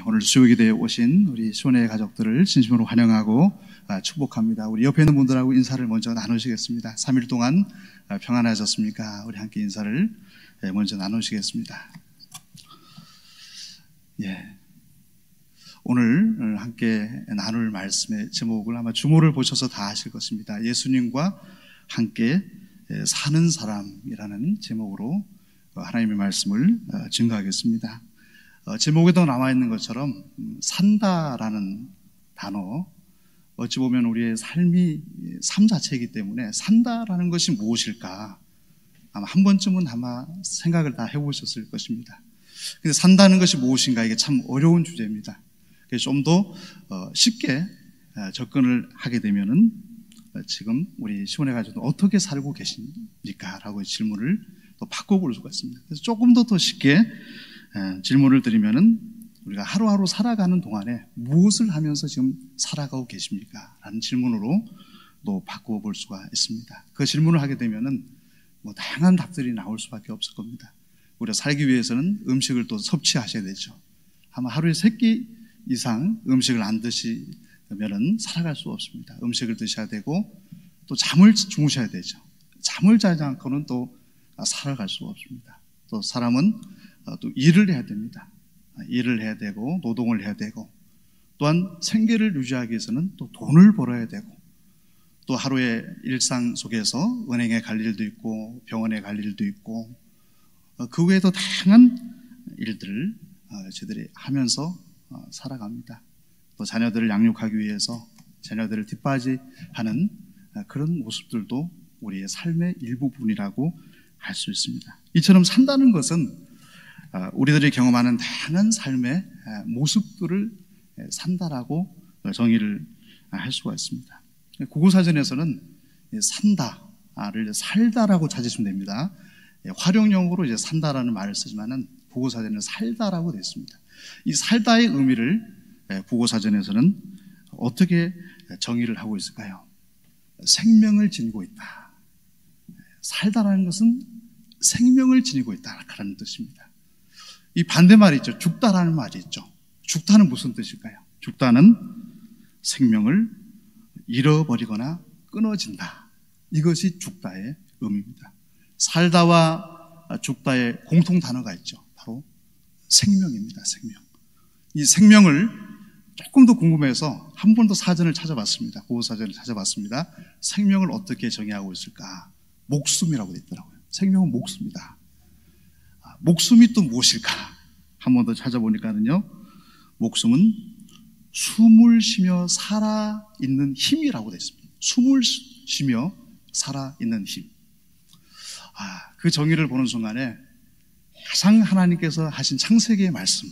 오늘 수요기도에 오신 우리 시온의 가족들을 진심으로 환영하고 축복합니다. 우리 옆에 있는 분들하고 인사를 먼저 나누시겠습니다. 3일 동안 평안하셨습니까? 우리 함께 인사를 먼저 나누시겠습니다. 오늘 함께 나눌 말씀의 제목을 아마 주모를 보셔서 다 아실 것입니다. 예수님과 함께 사는 사람이라는 제목으로 하나님의 말씀을 증거하겠습니다. 제목에도 나와 있는 것처럼 산다라는 단어, 어찌 보면 우리의 삶 자체이기 때문에 산다라는 것이 무엇일까 아마 한 번쯤은 생각을 다 해보셨을 것입니다. 근데 산다는 것이 무엇인가, 이게 참 어려운 주제입니다. 그래서 좀 더 쉽게 접근을 하게 되면은 지금 우리 시온의 가족들 어떻게 살고 계십니까? 라고 질문을 또 바꿔볼 수가 있습니다. 그래서 조금 더 쉽게 질문을 드리면은 우리가 하루하루 살아가는 동안에 무엇을 하면서 지금 살아가고 계십니까? 라는 질문으로 또 바꿔볼 수가 있습니다. 그 질문을 하게 되면은 다양한 답들이 나올 수밖에 없을 겁니다. 우리가 살기 위해서는 음식을 또 섭취하셔야 되죠. 아마 하루에 3끼 이상 음식을 안 드시면은 살아갈 수 없습니다. 음식을 드셔야 되고 또 잠을 주무셔야 되죠. 잠을 자지 않고는 또 살아갈 수가 없습니다. 또 사람은 또 일을 해야 됩니다. 일을 해야 되고 노동을 해야 되고 또한 생계를 유지하기 위해서는 또 돈을 벌어야 되고 또 하루의 일상 속에서 은행에 갈 일도 있고 병원에 갈 일도 있고 그 외에도 다양한 일들을 저희들이 하면서 살아갑니다. 또 자녀들을 양육하기 위해서 자녀들을 뒷바지하는 그런 모습들도 우리의 삶의 일부분이라고 할 수 있습니다. 이처럼 산다는 것은 우리들이 경험하는 다양한 삶의 모습들을 산다라고 정의를 할 수가 있습니다. 국어사전에서는 산다를 살다라고 찾으시면 됩니다. 활용용어로 이제 산다라는 말을 쓰지만은 국어사전에는 살다라고 되어 있습니다. 이 살다의 의미를 국어사전에서는 어떻게 정의를 하고 있을까요? 생명을 지니고 있다. 살다라는 것은 생명을 지니고 있다라는 뜻입니다. 이 반대말이 있죠. 죽다라는 말이 있죠. 죽다는 무슨 뜻일까요? 죽다는 생명을 잃어버리거나 끊어진다. 이것이 죽다의 의미입니다. 살다와 죽다의 공통 단어가 있죠. 바로 생명입니다. 생명. 이 생명을 조금 더 궁금해서 한 번 더 사전을 찾아봤습니다. 고어사전을 찾아봤습니다. 생명을 어떻게 정의하고 있을까? 목숨이라고 되어 있더라고요. 생명은 목숨이다. 목숨이 또 무엇일까? 한 번 더 찾아보니까는요, 목숨은 숨을 쉬며 살아있는 힘이라고 되어 있습니다. 숨을 쉬며 살아있는 힘. 그 정의를 보는 순간에 가장 하나님께서 하신 창세기의 말씀,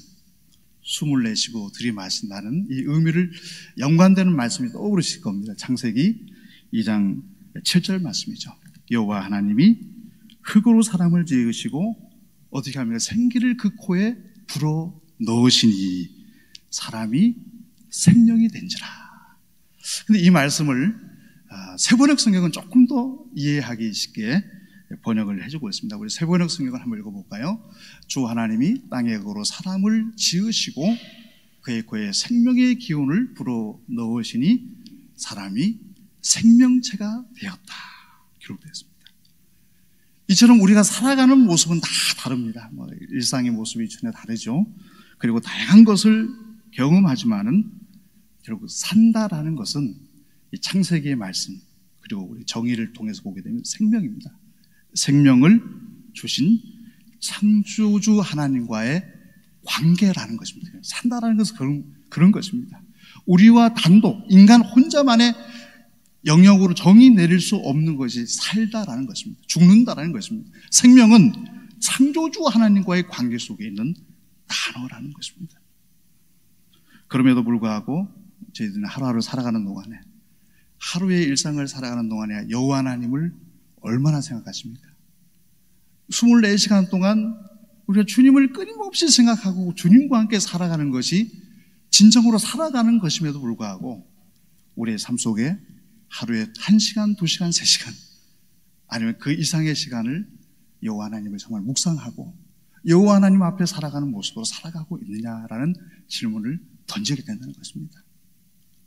숨을 내쉬고 들이마신다는 이 의미를 연관되는 말씀이 떠오르실 겁니다. 창세기 2장 7절 말씀이죠. 여호와 하나님이 흙으로 사람을 지으시고 어떻게 합니까? 생기를 그 코에 불어 넣으시니 사람이 생명이 된지라. 근데 이 말씀을 세번역 성경은 조금 더 이해하기 쉽게 번역을 해주고 있습니다. 우리 세번역 성경을 한번 읽어볼까요? 주 하나님이 땅의 흙으로 사람을 지으시고 그의 코에 생명의 기운을 불어 넣으시니 사람이 생명체가 되었다. 기록되어 있습니다. 이처럼 우리가 살아가는 모습은 다 다릅니다. 일상의 모습이 전혀 다르죠. 그리고 다양한 것을 경험하지만은 결국 산다라는 것은 이 창세기의 말씀 그리고 우리 정의를 통해서 보게 되면 생명입니다. 생명을 주신 창조주 하나님과의 관계라는 것입니다. 산다라는 것은 그런 것입니다. 우리와 단독, 인간 혼자만의 영역으로 정의 내릴 수 없는 것이 살다라는 것입니다. 죽는다라는 것입니다. 생명은 창조주 하나님과의 관계 속에 있는 단어라는 것입니다. 그럼에도 불구하고 저희들은 하루하루 살아가는 동안에 하루의 일상을 살아가는 동안에 여호와 하나님을 얼마나 생각하십니까? 24시간 동안 우리가 주님을 끊임없이 생각하고 주님과 함께 살아가는 것이 진정으로 살아가는 것임에도 불구하고 우리의 삶 속에 하루에 1시간, 2시간, 3시간 아니면 그 이상의 시간을 여호와 하나님을 정말 묵상하고 여호와 하나님 앞에 살아가는 모습으로 살아가고 있느냐라는 질문을 던지게 된다는 것입니다.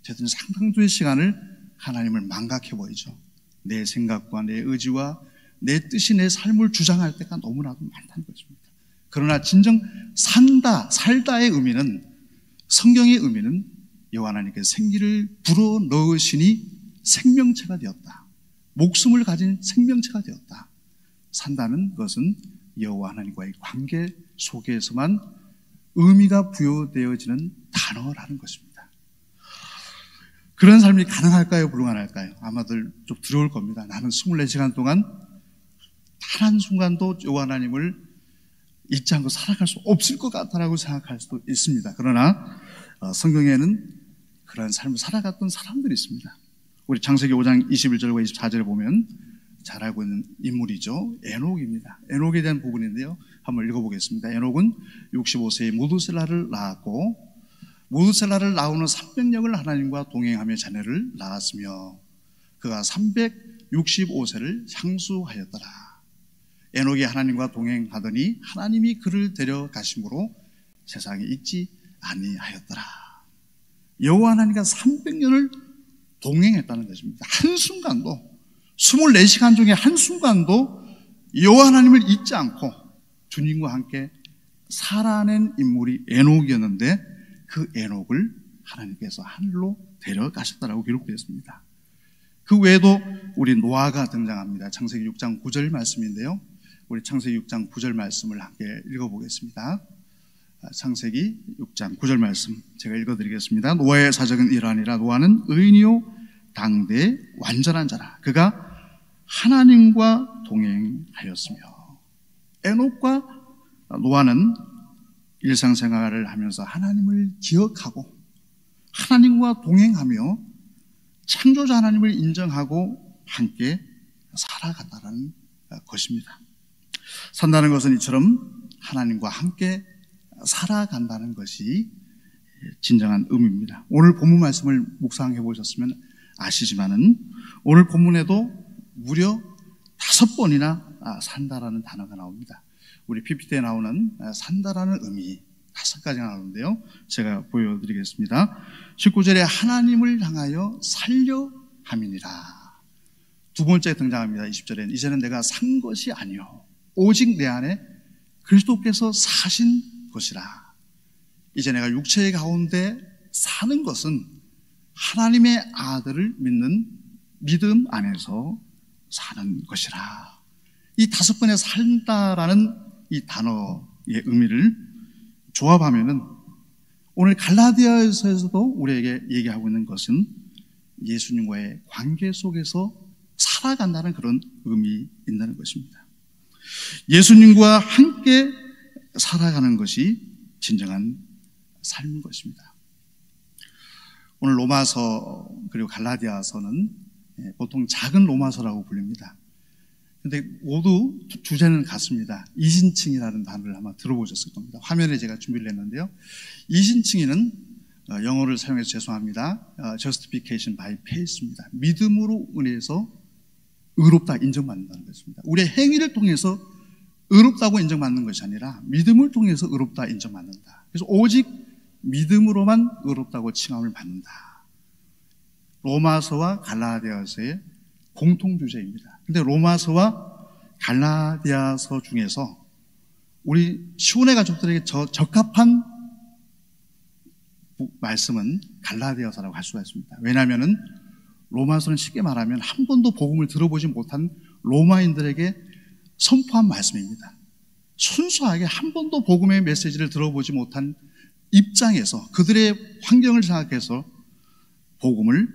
저희들은 상당수의 시간을 하나님을 망각해 보이죠. 내 생각과 내 의지와 내 뜻이 내 삶을 주장할 때가 너무나도 많다는 것입니다. 그러나 진정 살다의 의미는, 성경의 의미는 여호와 하나님께서 생기를 불어 넣으시니 생명체가 되었다. 목숨을 가진 생명체가 되었다. 산다는 것은 여호와 하나님과의 관계 속에서만 의미가 부여되어지는 단어라는 것입니다. 그런 삶이 가능할까요? 불가능할까요? 아마들 좀 두려울 겁니다. 나는 24시간 동안 단 한순간도 여호와 하나님을 잊지 않고 살아갈 수 없을 것 같다라고 생각할 수도 있습니다. 그러나 성경에는 그런 삶을 살아갔던 사람들이 있습니다. 우리 창세기 5장 21절과 24절에 보면 잘 알고 있는 인물이죠. 에녹입니다. 에녹에 대한 부분인데요, 한번 읽어보겠습니다. 에녹은 65세에 무두셀라를 낳았고, 무두셀라를 낳은 후 300년을 하나님과 동행하며 자녀를 낳았으며 그가 365세를 향수하였더라. 에녹이 하나님과 동행하더니 하나님이 그를 데려가심으로 세상에 있지 아니하였더라. 여호와 하나님과 300년을 동행했다는 것입니다. 한순간도, 24시간 중에 한순간도 여호와 하나님을 잊지 않고 주님과 함께 살아낸 인물이 에녹이었는데, 그 에녹을 하나님께서 하늘로 데려가셨다라고 기록되어 있습니다. 그 외에도 우리 노아가 등장합니다. 창세기 6장 9절 말씀인데요, 우리 창세기 6장 9절 말씀을 함께 읽어보겠습니다. 창세기 6장 9절 말씀 제가 읽어드리겠습니다. 노아의 사적은 이러하니라. 노아는 의인이요 당대 완전한 자라. 그가 하나님과 동행하였으며. 에녹과 노아는 일상생활을 하면서 하나님을 기억하고 하나님과 동행하며 창조자 하나님을 인정하고 함께 살아간다는 것입니다. 산다는 것은 이처럼 하나님과 함께 살아간다는 것이 진정한 의미입니다. 오늘 본문 말씀을 묵상해 보셨으면 아시지만은 오늘 본문에도 무려 5번이나 산다라는 단어가 나옵니다. 우리 PPT에 나오는 산다라는 의미 5가지가 나오는데요, 제가 보여드리겠습니다. 19절에 하나님을 향하여 살려 함이니라. 두 번째 등장합니다. 20절에는 이제는 내가 산 것이 아니요 오직 내 안에 그리스도께서 사신 것이라. 이제 내가 육체의 가운데 사는 것은 하나님의 아들을 믿는 믿음 안에서 사는 것이라. 이 5번의 산다라는 이 단어의 의미를 조합하면은 오늘 갈라디아서에서도 우리에게 얘기하고 있는 것은 예수님과의 관계 속에서 살아간다는 그런 의미 있다는 것입니다. 예수님과 함께 살아가는 것이 진정한 삶인 것입니다. 오늘 로마서 그리고 갈라디아서는 보통 작은 로마서라고 불립니다. 그런데 모두 주제는 같습니다. 이신칭이라는 단어를 아마 들어보셨을 겁니다. 화면에 제가 준비를 했는데요, 이신칭이는 영어를 사용해서 죄송합니다. Justification by faith입니다. 믿음으로 인해서 의롭다 인정받는다는 것입니다. 우리의 행위를 통해서 의롭다고 인정받는 것이 아니라 믿음을 통해서 의롭다 인정받는다. 그래서 오직 믿음으로만 의롭다고 칭함을 받는다. 로마서와 갈라디아서의 공통주제입니다. 그런데 로마서와 갈라디아서 중에서 우리 시온의 가족들에게 적합한 말씀은 갈라디아서라고 할 수가 있습니다. 왜냐하면 로마서는 쉽게 말하면 한 번도 복음을 들어보지 못한 로마인들에게 선포한 말씀입니다. 순수하게 한 번도 복음의 메시지를 들어보지 못한 입장에서 그들의 환경을 생각해서 복음을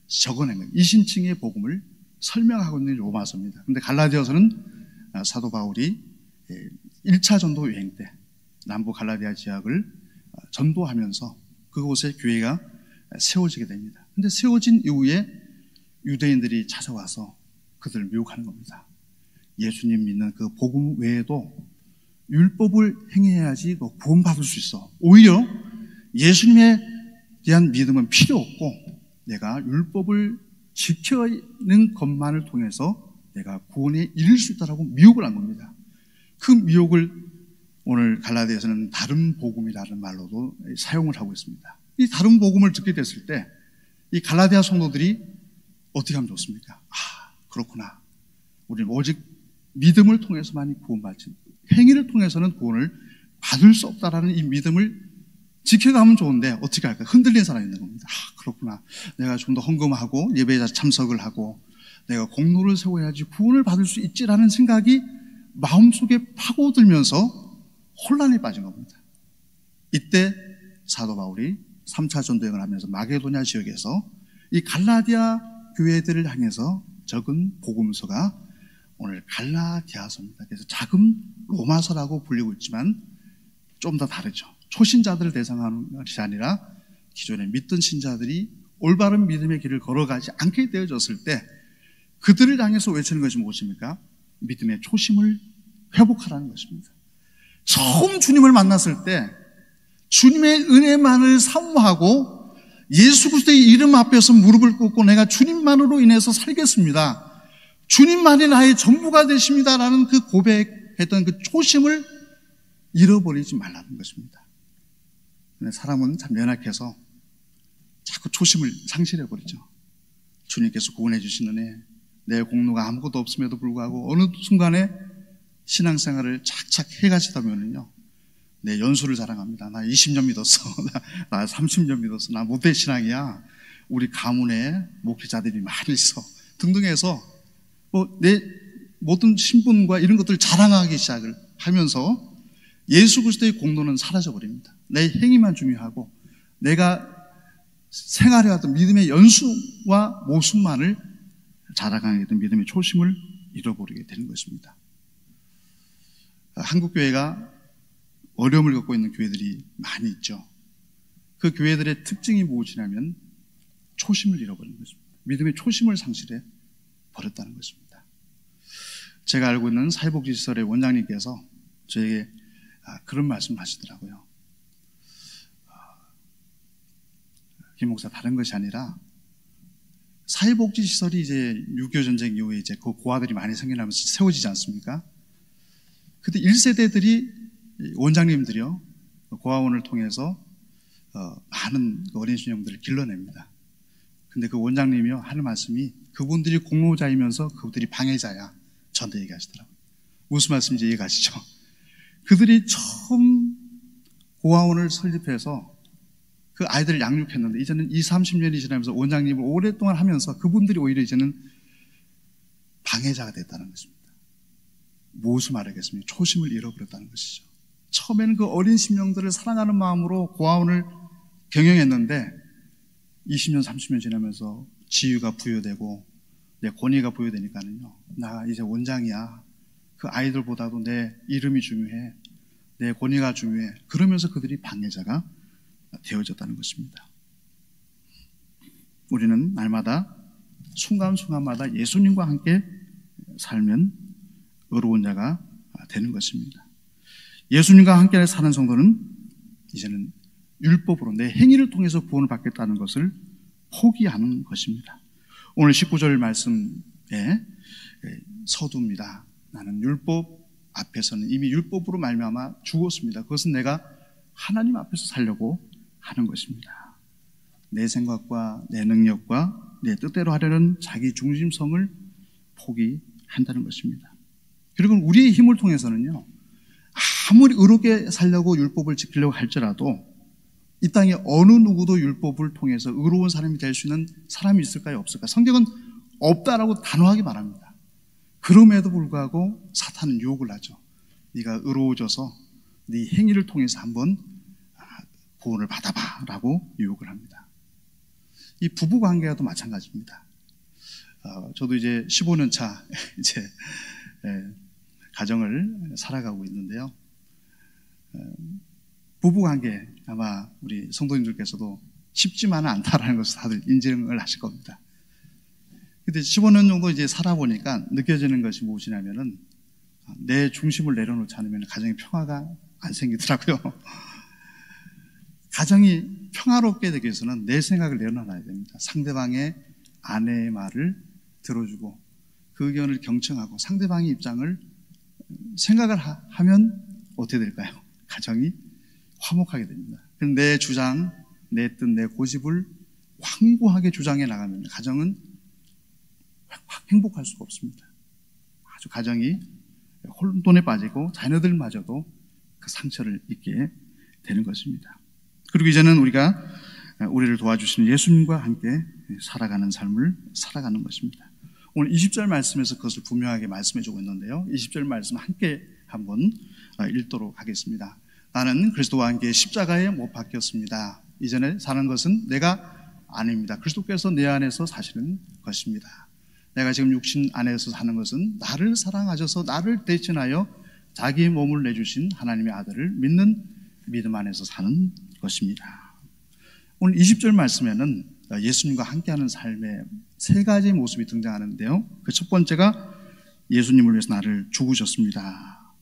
적어낸 거예요. 이신칭의 복음을 설명하고 있는 로마서입니다. 그런데 갈라디아서는 사도 바울이 1차 전도 여행 때 남부 갈라디아 지역을 전도하면서 그곳에 교회가 세워지게 됩니다. 그런데 세워진 이후에 유대인들이 찾아와서 그들을 미혹하는 겁니다. 예수님 믿는 그 복음 외에도 율법을 행해야지 너 구원받을 수 있어. 오히려 예수님에 대한 믿음은 필요 없고 내가 율법을 지키는 것만을 통해서 내가 구원에 이를 수 있다라고 미혹을 한 겁니다. 그 미혹을 오늘 갈라디아에서는 다른 복음이라는 말로도 사용을 하고 있습니다. 이 다른 복음을 듣게 됐을 때 이 갈라디아 성도들이 어떻게 하면 좋습니까? 그렇구나. 우리는 오직 믿음을 통해서만이 구원받지, 행위를 통해서는 구원을 받을 수 없다라는 이 믿음을 지켜가면 좋은데 어떻게 할까? 흔들린 사람이 있는 겁니다. 그렇구나. 내가 좀 더 헌금하고 예배에 참석을 하고 내가 공로를 세워야지 구원을 받을 수 있지라는 생각이 마음속에 파고들면서 혼란에 빠진 겁니다. 이때 사도 바울이 3차 전도여행을 하면서 마게도냐 지역에서 이 갈라디아 교회들을 향해서 적은 복음서가 오늘 갈라디아서입니다. 그래서 작은 로마서라고 불리고 있지만 좀 더 다르죠. 초신자들을 대상하는 것이 아니라 기존에 믿던 신자들이 올바른 믿음의 길을 걸어가지 않게 되어졌을 때 그들을 향해서 외치는 것이 무엇입니까? 믿음의 초심을 회복하라는 것입니다. 처음 주님을 만났을 때 주님의 은혜만을 사모하고 예수 그리스도의 이름 앞에서 무릎을 꿇고 내가 주님만으로 인해서 살겠습니다. 주님만이 나의 전부가 되십니다라는 그 고백했던 그 초심을 잃어버리지 말라는 것입니다. 근데 사람은 참 연약해서 자꾸 초심을 상실해버리죠. 주님께서 구원해 주신 은혜, 내 공로가 아무것도 없음에도 불구하고 어느 순간에 신앙생활을 착착 해가시다 보면요, 내 연수를 자랑합니다. 나 20년 믿었어. 나 30년 믿었어. 나 모태 신앙이야. 우리 가문에 목회자들이 많이 있어. 등등 해서 내 모든 신분과 이런 것들을 자랑하기 시작을 하면서 예수 그리스도의 공로는 사라져버립니다. 내 행위만 중요하고 내가 생활해왔던 믿음의 연수와 모습만을 자랑하게 된 믿음의 초심을 잃어버리게 되는 것입니다. 한국교회가 어려움을 겪고 있는 교회들이 많이 있죠. 그 교회들의 특징이 무엇이냐면 초심을 잃어버리는 것입니다. 믿음의 초심을 상실해 버렸다는 것입니다. 제가 알고 있는 사회복지시설의 원장님께서 저에게 그런 말씀을 하시더라고요. 김 목사, 다른 것이 아니라 사회복지시설이 이제 6.25 전쟁 이후에 이제 그 고아들이 많이 생겨나면서 세워지지 않습니까? 그때 1세대들이 원장님들이요, 고아원을 통해서 많은 어린 수녀들을 길러냅니다. 근데 그 원장님이요 하는 말씀이 그분들이 공로자이면서 그분들이 방해자야. 저한테 얘기하시더라고요. 무슨 말씀인지 이해가시죠? 그들이 처음 고아원을 설립해서 그 아이들을 양육했는데 이제는 20-30년이 지나면서 원장님을 오랫동안 하면서 그분들이 오히려 이제는 방해자가 됐다는 것입니다. 무엇을 말하겠습니까? 초심을 잃어버렸다는 것이죠. 처음에는 그 어린 심령들을 사랑하는 마음으로 고아원을 경영했는데 20년, 30년 지나면서 지위가 부여되고 내 권위가 부여되니까는요, 나 이제 원장이야. 그 아이들보다도 내 이름이 중요해. 내 권위가 중요해. 그러면서 그들이 방해자가 되어졌다는 것입니다. 우리는 날마다 순간순간마다 예수님과 함께 살면 의로운 자가 되는 것입니다. 예수님과 함께 사는 성도는 이제는 율법으로 내 행위를 통해서 구원을 받겠다는 것을 포기하는 것입니다. 오늘 19절 말씀에 서두입니다. 나는 율법 앞에서는 이미 율법으로 말미암아 죽었습니다. 그것은 내가 하나님 앞에서 살려고 하는 것입니다. 내 생각과 내 능력과 내 뜻대로 하려는 자기 중심성을 포기한다는 것입니다. 그리고 우리의 힘을 통해서는요, 아무리 의롭게 살려고 율법을 지키려고 할지라도 이 땅에 어느 누구도 율법을 통해서 의로운 사람이 될 수 있는 사람이 있을까요? 없을까요? 성경은 없다라고 단호하게 말합니다. 그럼에도 불구하고 사탄은 유혹을 하죠. 네가 의로워져서 네 행위를 통해서 한번 구원을 받아봐 라고 유혹을 합니다. 이 부부관계와도 마찬가지입니다. 저도 이제 15년 차 이제 가정을 살아가고 있는데요. 부부관계 아마 우리 성도님들께서도 쉽지만은 않다라는 것을 다들 인정을 하실 겁니다. 근데 15년 정도 이제 살아보니까 느껴지는 것이 무엇이냐면은 내 중심을 내려놓지 않으면 가정에 평화가 안 생기더라고요. 가정이 평화롭게 되기 위해서는 내 생각을 내려놔야 됩니다. 상대방의 아내의 말을 들어주고 그 의견을 경청하고 상대방의 입장을 생각을 하면 어떻게 될까요? 가정이 화목하게 됩니다. 내 주장, 내 뜻, 내 고집을 완고하게 주장해 나가면 가정은 행복할 수가 없습니다. 아주 가정이 혼돈에 빠지고 자녀들마저도 그 상처를 입게 되는 것입니다. 그리고 이제는 우리를 도와주시는 예수님과 함께 살아가는 삶을 살아가는 것입니다. 오늘 20절 말씀에서 그것을 분명하게 말씀해 주고 있는데요. 20절 말씀 함께 한번 읽도록 하겠습니다. 나는 그리스도와 함께 십자가에 못 박혔습니다. 이전에 사는 것은 내가 아닙니다. 그리스도께서 내 안에서 사시는 것입니다. 내가 지금 육신 안에서 사는 것은 나를 사랑하셔서 나를 대신하여 자기 몸을 내주신 하나님의 아들을 믿는 믿음 안에서 사는 것입니다. 오늘 20절 말씀에는 예수님과 함께하는 삶의 세 가지 모습이 등장하는데요. 그 첫 번째가 예수님을 위해서 나를 죽으셨습니다.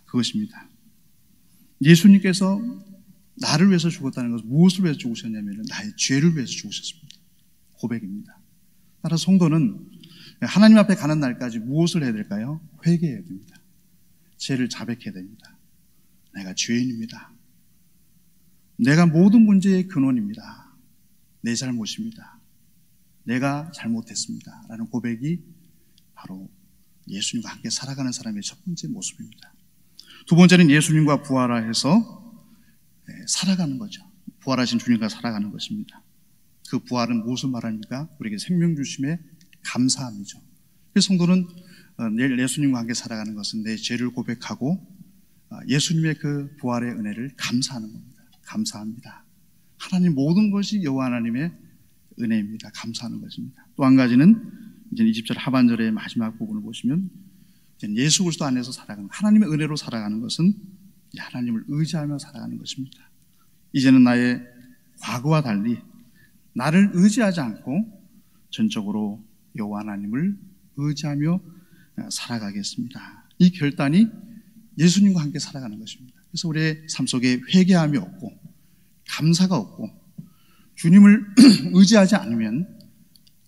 그것입니다. 예수님께서 나를 위해서 죽었다는 것은 무엇을 위해서 죽으셨냐면 나의 죄를 위해서 죽으셨습니다. 고백입니다. 따라서 성도는 하나님 앞에 가는 날까지 무엇을 해야 될까요? 회개해야 됩니다. 죄를 자백해야 됩니다. 내가 죄인입니다. 내가 모든 문제의 근원입니다. 내 잘못입니다. 내가 잘못했습니다. 라는 고백이 바로 예수님과 함께 살아가는 사람의 첫 번째 모습입니다. 두 번째는 예수님과 부활해서 살아가는 거죠. 부활하신 주님과 살아가는 것입니다. 그 부활은 무엇을 말합니까? 우리에게 생명 주심에 감사함이죠. 그래서 성도는 예수님과 함께 살아가는 것은 내 죄를 고백하고 예수님의 그 부활의 은혜를 감사하는 겁니다. 감사합니다. 하나님 모든 것이 여호와 하나님의 은혜입니다. 감사하는 것입니다. 또 한 가지는 이제 20절 하반절의 마지막 부분을 보시면 예수 그리스도 안에서 살아가는 하나님의 은혜로 살아가는 것은 하나님을 의지하며 살아가는 것입니다. 이제는 나의 과거와 달리 나를 의지하지 않고 전적으로 여호와 하나님을 의지하며 살아가겠습니다. 이 결단이 예수님과 함께 살아가는 것입니다. 그래서 우리의 삶 속에 회개함이 없고 감사가 없고 주님을 의지하지 않으면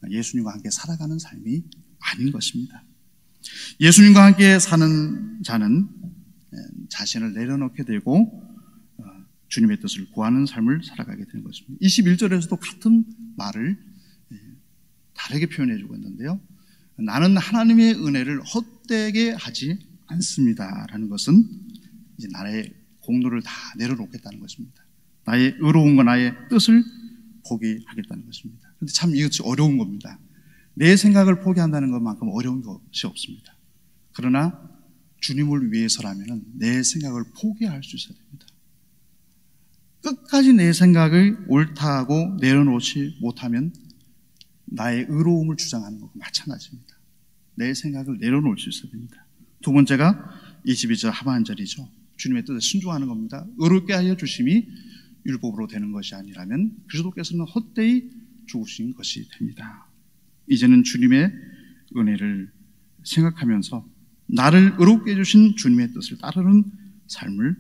예수님과 함께 살아가는 삶이 아닌 것입니다. 예수님과 함께 사는 자는 자신을 내려놓게 되고 주님의 뜻을 구하는 삶을 살아가게 되는 것입니다. 21절에서도 같은 말을 다르게 표현해 주고 있는데요. 나는 하나님의 은혜를 헛되게 하지 않습니다. 라는 것은 이제 나의 공로를 다 내려놓겠다는 것입니다. 나의 의로움과 나의 뜻을 포기하겠다는 것입니다. 그런데 참 이것이 어려운 겁니다. 내 생각을 포기한다는 것만큼 어려운 것이 없습니다. 그러나 주님을 위해서라면 내 생각을 포기할 수 있어야 됩니다. 끝까지 내 생각을 옳다고 내려놓지 못하면 나의 의로움을 주장하는 것과 마찬가지입니다. 내 생각을 내려놓을 수 있어야 됩니다. 두 번째가 22절 하반절이죠. 주님의 뜻에 순종하는 겁니다. 의롭게 하여 주심이 율법으로 되는 것이 아니라면 그리스도께서는 헛되이 죽으신 것이 됩니다. 이제는 주님의 은혜를 생각하면서 나를 의롭게 해주신 주님의 뜻을 따르는 삶을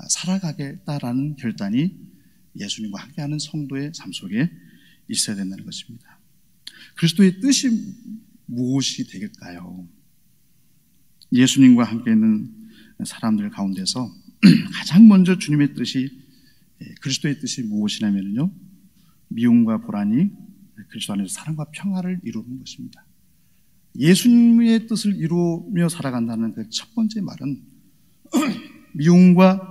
살아가겠다라는 결단이 예수님과 함께하는 성도의 삶 속에 있어야 된다는 것입니다. 그리스도의 뜻이 무엇이 되겠까요? 예수님과 함께 있는 사람들 가운데서 가장 먼저 주님의 뜻이 그리스도의 뜻이 무엇이냐면요, 미움과 불안이 그리스도 안에서 사랑과 평화를 이루는 것입니다. 예수님의 뜻을 이루며 살아간다는 그 첫 번째 말은 미움과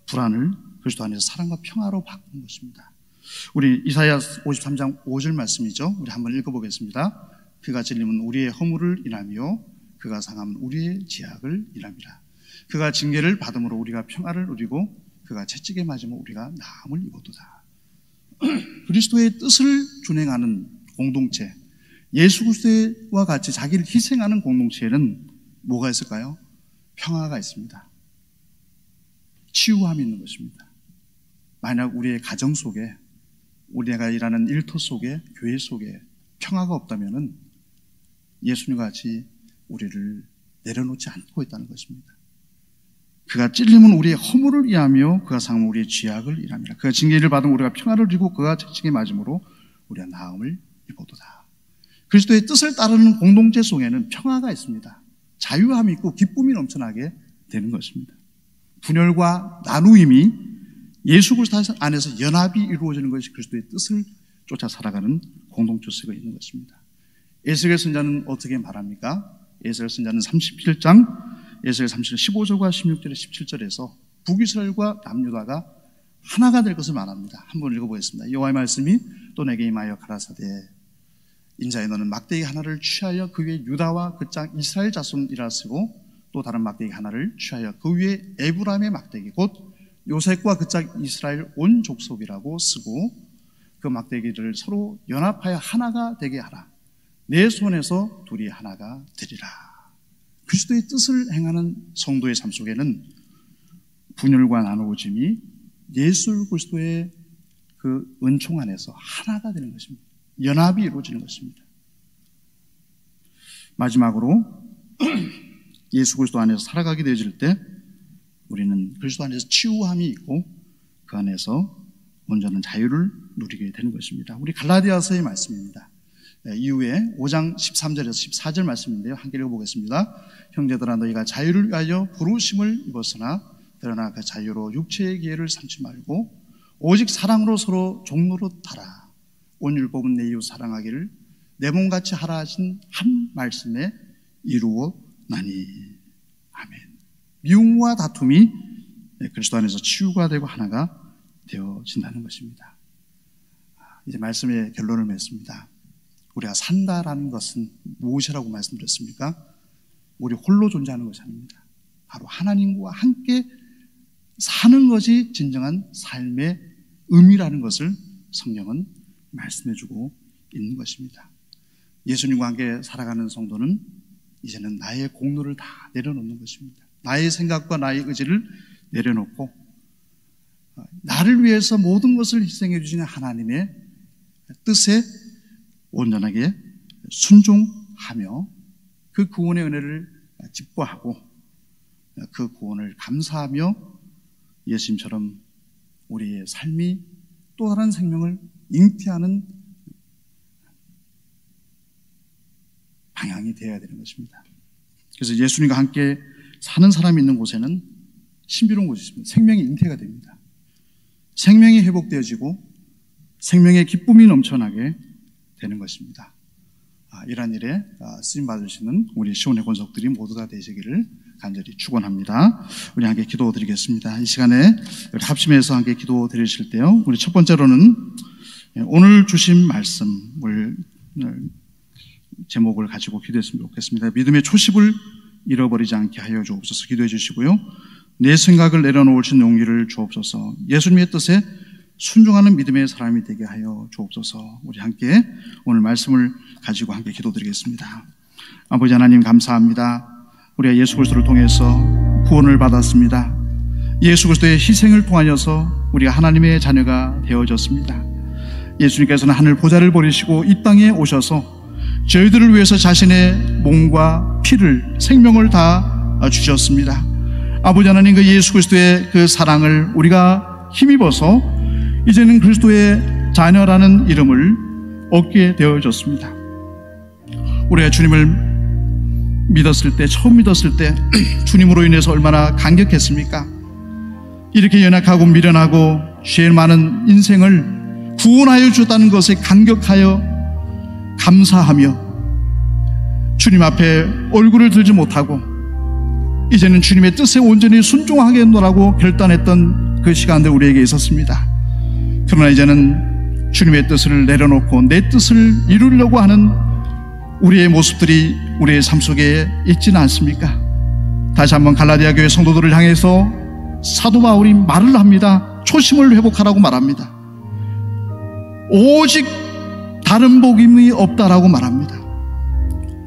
불안을 그리스도 안에서 사랑과 평화로 바꾸는 것입니다. 우리 이사야 53장 5절 말씀이죠. 우리 한번 읽어보겠습니다. 그가 찔림은 우리의 허물을 인하며 그가 상함은 우리의 지약을 인함이라. 그가 징계를 받음으로 우리가 평화를 누리고 그가 채찍에 맞으면 우리가 나음을 입었도다. 그리스도의 뜻을 준행하는 공동체, 예수 그리스도와 같이 자기를 희생하는 공동체에는 뭐가 있을까요? 평화가 있습니다. 치유함이 있는 것입니다. 만약 우리의 가정 속에, 우리가 일하는 일터 속에, 교회 속에 평화가 없다면 예수님과 같이 우리를 내려놓지 않고 있다는 것입니다. 그가 찔림은 우리의 허물을 이하며 그가 상함은 우리의 죄악을 이함이라. 그가 징계를 받은 우리가 평화를 누리고 그가 채찍에 맞음으로 우리가 나음을 입어도다. 그리스도의 뜻을 따르는 공동체 속에는 평화가 있습니다. 자유함이 있고 기쁨이 넘쳐나게 되는 것입니다. 분열과 나누임이 예수 그리스도 안에서 연합이 이루어지는 것이 그리스도의 뜻을 쫓아 살아가는 공동체가 있는 것입니다. 에스겔 선자는 어떻게 말합니까? 에스겔 선자는 37장 에스겔 37장 15절과 16절에 17절에서 북이스라엘과 남유다가 하나가 될 것을 말합니다. 한번 읽어보겠습니다. 여호와의 말씀이 또 내게 임하여 가라사대 인자에 너는 막대기 하나를 취하여 그 위에 유다와 그 짝 이스라엘 자손이라 쓰고 또 다른 막대기 하나를 취하여 그 위에 에브라임의 막대기 곧 요셉과 그 짝 이스라엘 온 족속이라고 쓰고 그 막대기를 서로 연합하여 하나가 되게 하라. 내 손에서 둘이 하나가 되리라. 그리스도의 뜻을 행하는 성도의 삶 속에는 분열과 나누어짐이 예수 그리스도의 그 은총 안에서 하나가 되는 것입니다. 연합이 이루어지는 것입니다. 마지막으로 예수 그리스도 안에서 살아가게 되어질 때 우리는 그리스도 안에서 치유함이 있고 그 안에서 온전한 자유를 누리게 되는 것입니다. 우리 갈라디아서의 말씀입니다. 이후에 5장 13절에서 14절 말씀인데요. 함께 읽어보겠습니다. 형제들아 너희가 자유를 위하여 부르심을 입었으나 그러나 그 자유로 육체의 기회를 삼지 말고 오직 사랑으로 서로 종노릇하라. 온 율법은 내 이웃 사랑하기를 내 몸같이 하라 하신 한 말씀에 이루어나니. 아멘. 미움과 다툼이 그리스도 안에서 치유가 되고 하나가 되어진다는 것입니다. 이제 말씀의 결론을 맺습니다. 우리가 산다라는 것은 무엇이라고 말씀드렸습니까? 우리 홀로 존재하는 것이 아닙니다. 바로 하나님과 함께 사는 것이 진정한 삶의 의미라는 것을 성경은 말씀해주고 있는 것입니다. 예수님과 함께 살아가는 성도는 이제는 나의 공로를 다 내려놓는 것입니다. 나의 생각과 나의 의지를 내려놓고 나를 위해서 모든 것을 희생해 주시는 하나님의 뜻에 온전하게 순종하며 그 구원의 은혜를 기뻐하고 그 구원을 감사하며 예수님처럼 우리의 삶이 또 다른 생명을 잉태하는 방향이 되어야 되는 것입니다. 그래서 예수님과 함께 사는 사람이 있는 곳에는 신비로운 곳이 있습니다. 생명이 잉태가 됩니다. 생명이 회복되어지고 생명의 기쁨이 넘쳐나게 되는 것입니다. 이러한 일에 쓰임받으시는 우리 시온의 권속들이 모두가 되시기를 간절히 축원합니다. 우리 함께 기도드리겠습니다. 이 시간에 합심해서 함께 기도드리실 때요, 우리 첫 번째로는 오늘 주신 말씀을 제목을 가지고 기도했으면 좋겠습니다. 믿음의 초심을 잃어버리지 않게 하여 주옵소서. 기도해 주시고요, 내 생각을 내려놓을 수 있는 용기를 주옵소서. 예수님의 뜻에 순종하는 믿음의 사람이 되게 하여 주옵소서. 우리 함께 오늘 말씀을 가지고 함께 기도드리겠습니다. 아버지 하나님 감사합니다. 우리가 예수 그리스도를 통해서 구원을 받았습니다. 예수 그리스도의 희생을 통하여서 우리가 하나님의 자녀가 되어졌습니다. 예수님께서는 하늘 보좌를 버리시고 이 땅에 오셔서 저희들을 위해서 자신의 몸과 피를, 생명을 다 주셨습니다. 아버지 하나님, 그 예수 그리스도의 그 사랑을 우리가 힘입어서 이제는 그리스도의 자녀라는 이름을 얻게 되어졌습니다. 우리가 주님을 믿었을 때, 처음 믿었을 때 주님으로 인해서 얼마나 감격했습니까? 이렇게 연약하고 미련하고 죄 많은 인생을 구원하여 주었다는 것에 감격하여 감사하며 주님 앞에 얼굴을 들지 못하고 이제는 주님의 뜻에 온전히 순종하겠노라고 결단했던 그 시간들 우리에게 있었습니다. 그러나 이제는 주님의 뜻을 내려놓고 내 뜻을 이루려고 하는 우리의 모습들이 우리의 삶 속에 있지는 않습니까? 다시 한번 갈라디아 교회 성도들을 향해서 사도 바울이 말을 합니다. 초심을 회복하라고 말합니다. 오직 다른 복임이 없다라고 말합니다.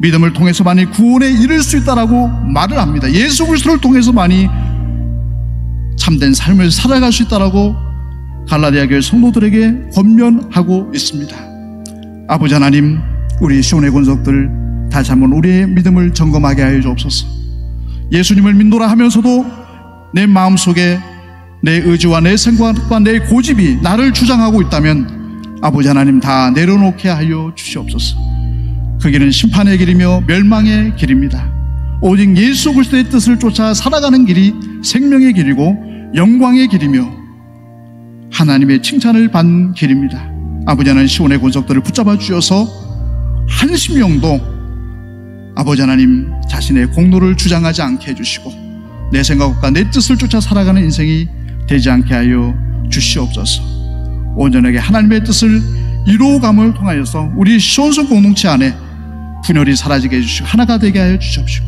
믿음을 통해서만이 구원에 이를 수 있다라고 말을 합니다. 예수 그리스도를 통해서만이 참된 삶을 살아갈 수 있다라고 갈라디아 교회 성도들에게 권면하고 있습니다. 아버지 하나님, 우리 시온의 권속들 다시 한번 우리의 믿음을 점검하게 하여 주옵소서. 예수님을 믿노라 하면서도 내 마음속에 내 의지와 내 생각과 내 고집이 나를 주장하고 있다면 아버지 하나님 다 내려놓게 하여 주시옵소서. 그 길은 심판의 길이며 멸망의 길입니다. 오직 예수 그리스도의 뜻을 쫓아 살아가는 길이 생명의 길이고 영광의 길이며 하나님의 칭찬을 받는 길입니다. 아버지 하나님, 시온의 권속들을 붙잡아 주셔서 한 심령도 아버지 하나님 자신의 공로를 주장하지 않게 해주시고 내 생각과 내 뜻을 쫓아 살아가는 인생이 되지 않게 하여 주시옵소서. 온전하게 하나님의 뜻을 이루어감을 통하여서 우리 시온성 공동체 안에 분열이 사라지게 해주시고 하나가 되게 하여 주시옵시고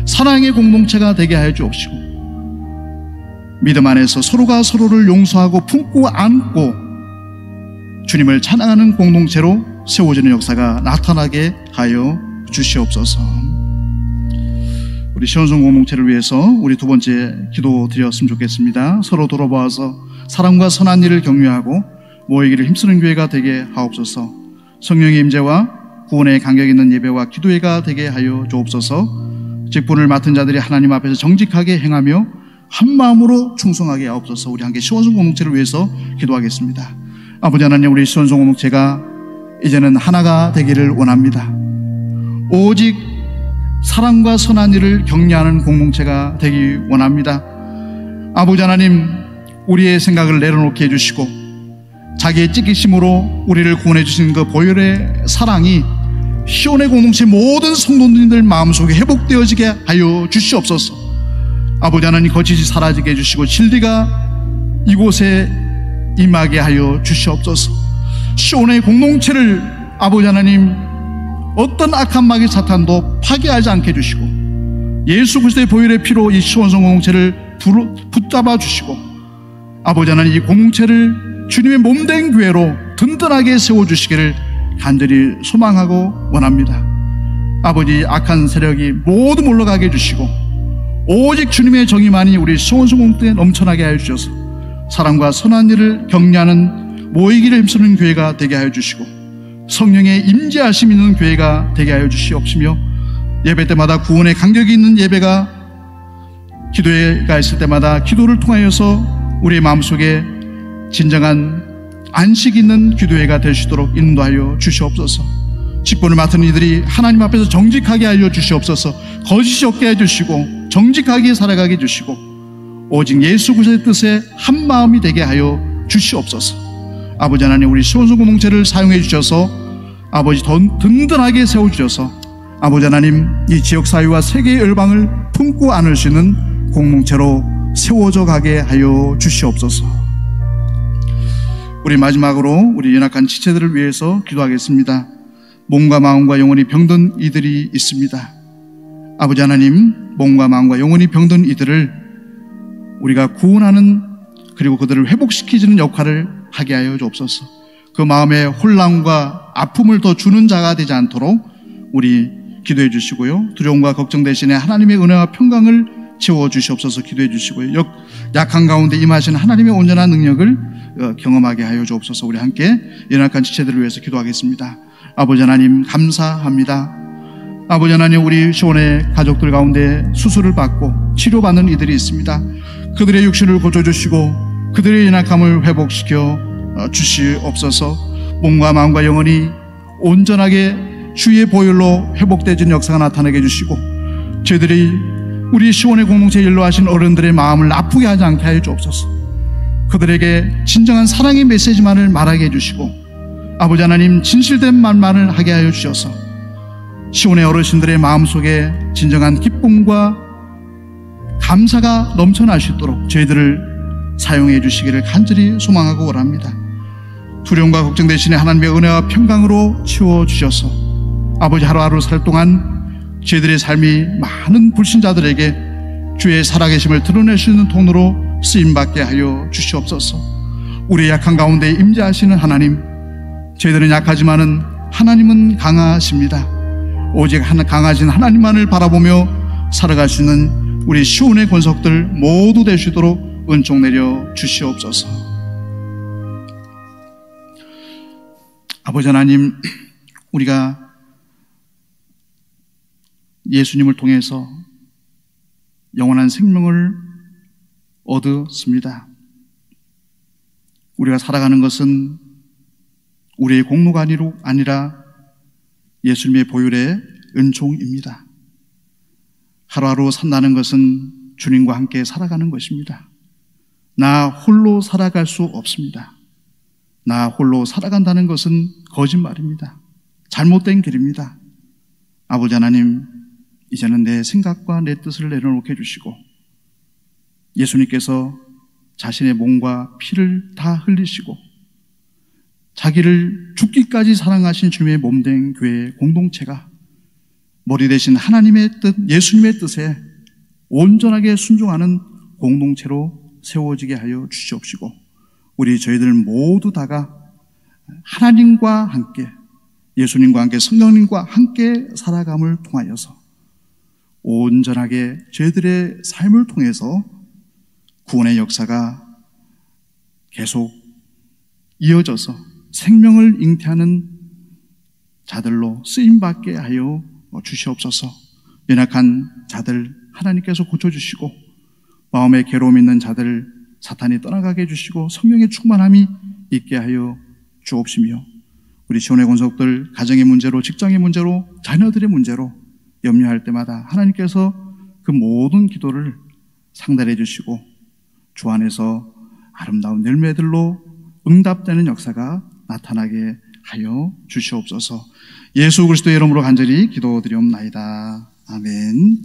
사랑의 공동체가 되게 하여 주옵시고 믿음 안에서 서로가 서로를 용서하고 품고 안고 주님을 찬양하는 공동체로 세워지는 역사가 나타나게 하여 주시옵소서. 우리 시온성 공동체를 위해서 우리 두 번째 기도 드렸으면 좋겠습니다. 서로 돌아보아서 사랑과 선한 일을 격려하고 모이기를 힘쓰는 교회가 되게 하옵소서. 성령의 임재와 구원의 간격 있는 예배와 기도회가 되게 하여 주옵소서. 직분을 맡은 자들이 하나님 앞에서 정직하게 행하며 한 마음으로 충성하게 하옵소서. 우리 함께 시온성 공동체를 위해서 기도하겠습니다. 아버지 하나님, 우리 시온성 공동체가 이제는 하나가 되기를 원합니다. 오직 사랑과 선한 일을 격려하는 공동체가 되기 원합니다. 아버지 하나님, 우리의 생각을 내려놓게 해주시고 자기의 찢기심으로 우리를 구원해 주신 그 보혈의 사랑이 시온의 공동체 모든 성도님들 마음속에 회복되어지게 하여 주시옵소서. 아버지 하나님, 거짓이 사라지게 해주시고 진리가 이곳에 임하게 하여 주시옵소서. 시온의 공동체를 아버지 하나님 어떤 악한 마귀 사탄도 파괴하지 않게 해주시고 예수 그리스도의 보혈의 피로 이 시온성 공동체를 붙잡아 주시고 아버지 하나님, 이 공동체를 주님의 몸된 교회로 든든하게 세워주시기를 간절히 소망하고 원합니다. 아버지, 악한 세력이 모두 물러가게 해주시고 오직 주님의 정의만이 우리 시온성 공동체에 넘쳐나게 하여 주셔서 사랑과 선한 일을 격려하는 모이기를 힘쓰는 교회가 되게 하여 주시고 성령의 임재하심 있는 교회가 되게 하여 주시옵시며 예배 때마다 구원의 간격이 있는 예배가 기도회가 있을 때마다 기도를 통하여서 우리의 마음속에 진정한 안식 있는 기도회가 될 수 있도록 인도하여 주시옵소서. 직분을 맡은 이들이 하나님 앞에서 정직하게 하여 주시옵소서. 거짓이 없게 해주시고 정직하게 살아가게 해주시고 오직 예수 그리스도의 뜻에 한 마음이 되게 하여 주시옵소서. 아버지 하나님, 우리 시온성 공동체를 사용해 주셔서 아버지 더 든든하게 세워주셔서 아버지 하나님, 이 지역사회와 세계의 열방을 품고 안을 수 있는 공동체로 세워져 가게 하여 주시옵소서. 우리 마지막으로 우리 연약한 지체들을 위해서 기도하겠습니다. 몸과 마음과 영혼이 병든 이들이 있습니다. 아버지 하나님, 몸과 마음과 영혼이 병든 이들을 우리가 구원하는 그리고 그들을 회복시키는 역할을 하게 하여 주옵소서. 그 마음에 혼란과 아픔을 더 주는 자가 되지 않도록 우리 기도해 주시고요, 두려움과 걱정 대신에 하나님의 은혜와 평강을 채워 주시옵소서. 기도해 주시고요, 약한 가운데 임하시는 하나님의 온전한 능력을 경험하게 하여 주옵소서. 우리 함께 연약한 지체들을 위해서 기도하겠습니다. 아버지 하나님, 감사합니다. 아버지 하나님, 우리 시온의 가족들 가운데 수술을 받고 치료받는 이들이 있습니다. 그들의 육신을 고쳐주시고 그들의 연약함을 회복시켜 주시옵소서. 몸과 마음과 영혼이 온전하게 주의 보혈로 회복되어진 역사가 나타나게 해주시고 저희들이 우리 시온의 공동체에 일로하신 어른들의 마음을 아프게 하지 않게 하여 주옵소서. 그들에게 진정한 사랑의 메시지만을 말하게 해주시고 아버지 하나님, 진실된 말만을 하게 하여 주셔서 시온의 어르신들의 마음속에 진정한 기쁨과 감사가 넘쳐날 수 있도록 저희들을 사용해 주시기를 간절히 소망하고 원합니다. 두려움과 걱정 대신에 하나님의 은혜와 평강으로 채워주셔서 아버지, 하루하루 살 동안 저희들의 삶이 많은 불신자들에게 주의 살아계심을 드러낼 수 있는 통로로 쓰임받게 하여 주시옵소서. 우리의 약한 가운데 임재하시는 하나님, 저희들은 약하지만은 하나님은 강하십니다. 오직 강하신 하나님만을 바라보며 살아갈 수 있는 우리 시온의 권속들 모두 될 수 있도록 은총 내려 주시옵소서. 아버지 하나님, 우리가 예수님을 통해서 영원한 생명을 얻었습니다. 우리가 살아가는 것은 우리의 공로가 아니라 예수님의 보혈의 은총입니다. 하루하루 산다는 것은 주님과 함께 살아가는 것입니다. 나 홀로 살아갈 수 없습니다. 나 홀로 살아간다는 것은 거짓말입니다. 잘못된 길입니다. 아버지 하나님, 이제는 내 생각과 내 뜻을 내려놓게 해주시고 예수님께서 자신의 몸과 피를 다 흘리시고 자기를 죽기까지 사랑하신 주님의 몸된 교회 공동체가 머리 대신 하나님의 뜻, 예수님의 뜻에 온전하게 순종하는 공동체로 세워지게 하여 주시옵시고 우리 저희들 모두 다가 하나님과 함께 예수님과 함께 성령님과 함께 살아감을 통하여서 온전하게 저희들의 삶을 통해서 구원의 역사가 계속 이어져서 생명을 잉태하는 자들로 쓰임받게 하여 주시옵소서. 연약한 자들 하나님께서 고쳐주시고 마음에 괴로움 있는 자들 사탄이 떠나가게 해주시고 성령의 충만함이 있게 하여 주옵시며 우리 지원의 권속들 가정의 문제로 직장의 문제로 자녀들의 문제로 염려할 때마다 하나님께서 그 모든 기도를 상달해 주시고 주 안에서 아름다운 열매들로 응답되는 역사가 나타나게 하여 주시옵소서. 예수 그리스도의 이름으로 간절히 기도드리옵나이다. 아멘.